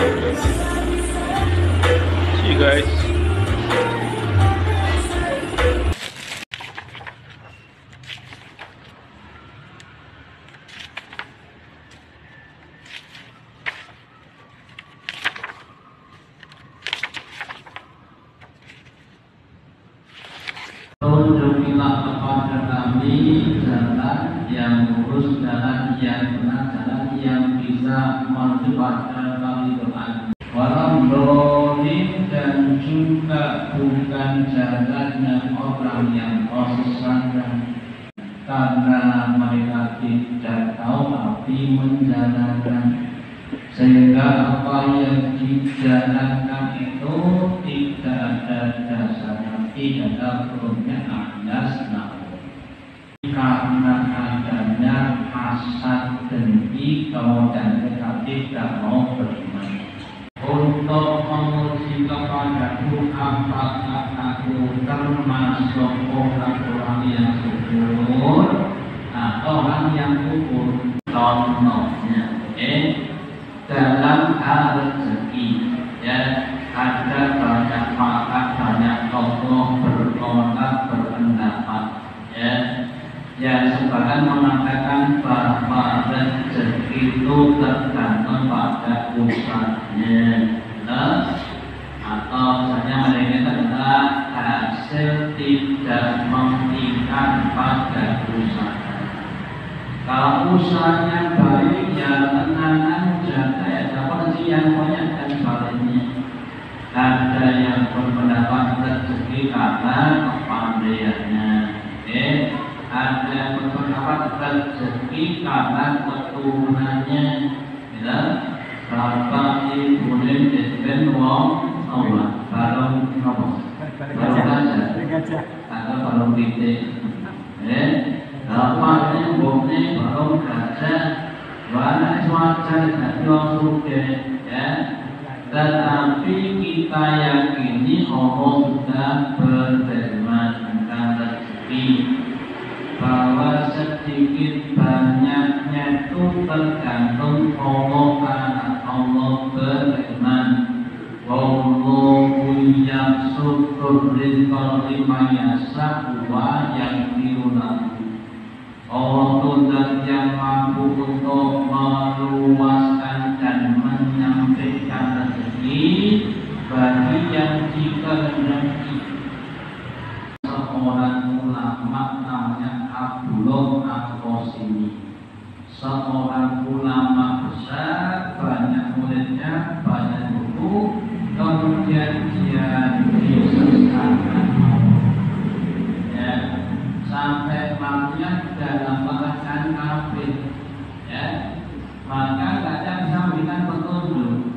See you guys. Tunjukilah kepada kami jalan yang lurus, jalan yang benar, jalan yang bisa menuju pada keridhaan. Walau dolim dan juga bukan jalannya orang yang sesat, karena mereka tidak tahu arti menjalankan, sehingga apa yang dijalankan itu tidak ada dasarnya, tidak ada hukumnya alias nahu. Karena adanya hasad, dengki, kemudian mereka tidak mau beriman. Untuk menguji kepadaku apakah aku termasuk orang-orang yang kufur atau orang yang kufur. Contohnya, dalam hal rezeki, ya, ada banyak pakar, banyak tokoh berkomentar, berpendapat, ya, yang sebagian mengatakan bahwa rezeki itu tergantung pada usahanya, atau misalnya mereka adalah hasil tidak mengikat pada usaha. Kalau usahanya baik, ya tenangan jaga, ya dapat rezeki yang banyak, dan sebaliknya. Ada yang berpendapat rezeki karena kepandaiannya, ada yang berpendapat rezeki karena keturunannya, ya. Bapak ibu dan wong Allah balong nopo, balong gajah atau balong titik, bapak ibu balong gajah, warna cuaca dan wong suke, ya. Tetapi kita yakini Allah sudah berfirman tentang rezeki, bahwa sedikit banyaknya itu tergantung Allah, karena Allah berfirman, wallahu yabsutur rizqa liman yasha'u wa yaqdiru lahu. Allah itu zat yang mampu untuk meluaskan dan menyampaikan rezeki bagi yang dikehendaki. Seorang ulama namanya Abdullah Al-Qasimi, seorang ulama besar, banyak muridnya, banyak buku, kemudian dia disesatkan, ya, sampai matinya dalam keadaan kafir, ya. Maka tidak bisa memberikan petunjuk.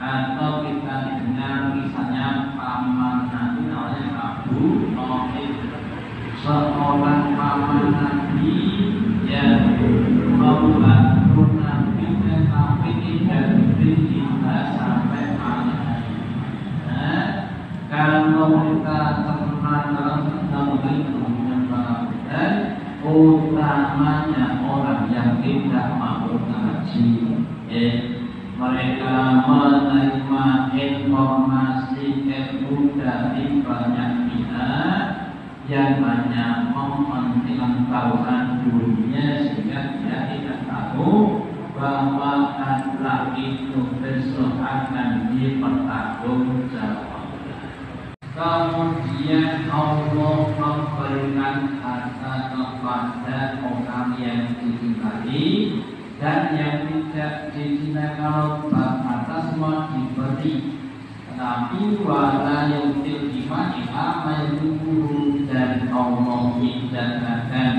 Atau kita dengar misalnya paman Nabi namanya Abu Thalib, seorang paman Nabi yang membantu Nabi, tetapi tidak diberi cinta sampai mati. Kalau kita terkenal dalam itu dan utamanya orang yang tidak mau ngaji, mereka menerima informasi ilmu dari banyak pihak yang banyak mementingkan tahuan dunia, sehingga dia tidak tahu bahwa akhlak itu besok akan dipertanggungjawabkan. Kemudian Allah memberikan harta kepada orang yang dicintai dan yang tidak dicintai. Kalau harta semua diberi, tetapi wala yu'til hikmah mayu'uhu, dan Allah tidak akan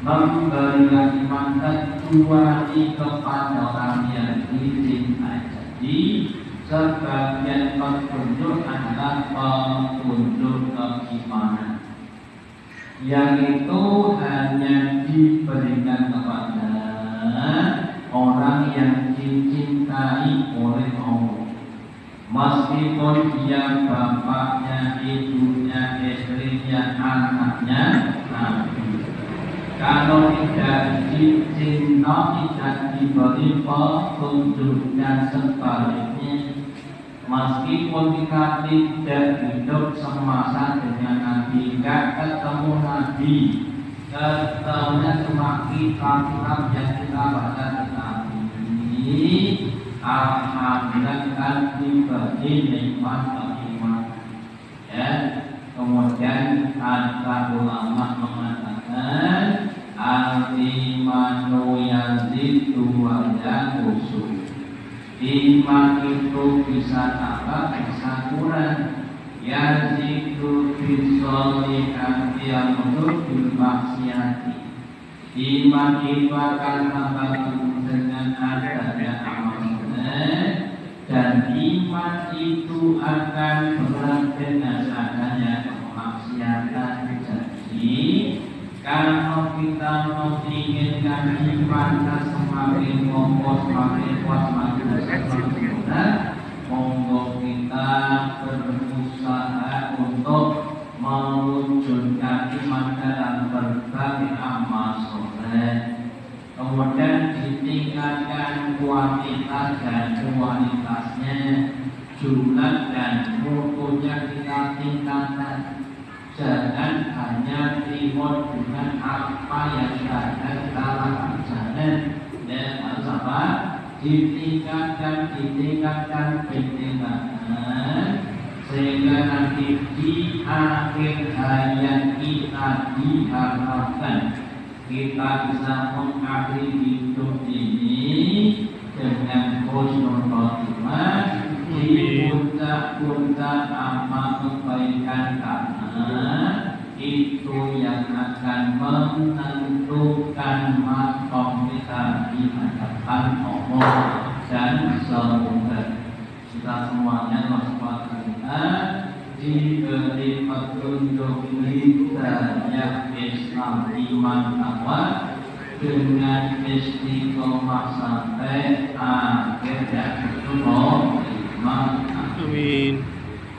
memberikan iman kecuali kepada orang yang dicintai. Jadi sebagian petunjuk adalah petunjuk keimanan, yang itu hanya diberikan kepada orang yang dicintai oleh Allah, meskipun dia bapaknya, ibunya, istrinya, anaknya Nabi. Kalau tidak dicinta, tidak diberi petunjuk, dan sebaliknya. Meskipun kita tidak hidup semasa dengan Nabi, tidak ketemu Nabi, ketemunya cuma kitab-kitab yang kita baca tentang ini, alhamdulillah kan diberi nikmat iman. Ya, kemudian ada ulama mengatakan al-imanu yazidu wa yanqusu. Iman itu bisa tambah, bisa kurang. Yazidu bisolihati yang untuk maksiati. Iman itu akan tambah dengan adanya amal soleh, dan iman itu akan bergerak dengan adanya kemaksiatan. Jadi kalau kita menginginkan iman kita semakin kokoh, semakin kuat, semakin besar, monggo kita berusaha untuk mewujudkan iman dalam berbagai amal soleh. Kemudian ditingkatkan kuantitas dan kualitasnya, jumlah dan mutunya kita tingkatkan. Jangan hanya timur dengan apa yang ada di dalam jalan, dan harus apa? Ditingkatkan, sehingga nanti di akhir hayat kita diharapkan kita bisa mengakhiri hidup ini dengan husnul khotimah, di puncak-puncak amal kebaikan, karena itu yang akan menentukan makom kita di hadapan Allah. Dan semoga kita semuanya kita diberi petunjuk hidayah Islam, iman, takwa, dengan istiqomah sampai akhir dan Amin.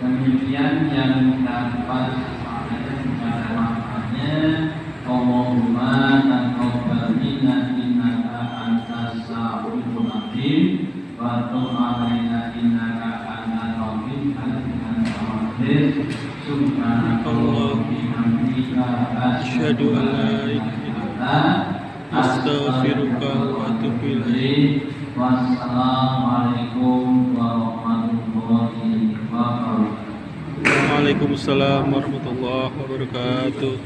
Demikian yang dapat saya kepada makanya Allahumma taqabbalna innaka antas samiul alim wa tub alaina innaka antal tawwabur rahim. Subhanallah wa bihamdika asyhadu an la ilaha illa anta astaghfiruka wa atubu ilaik. Wassalamualaikum warahmatullahi wabarakatuh. Waalaikumsalam warahmatullahi wabarakatuh.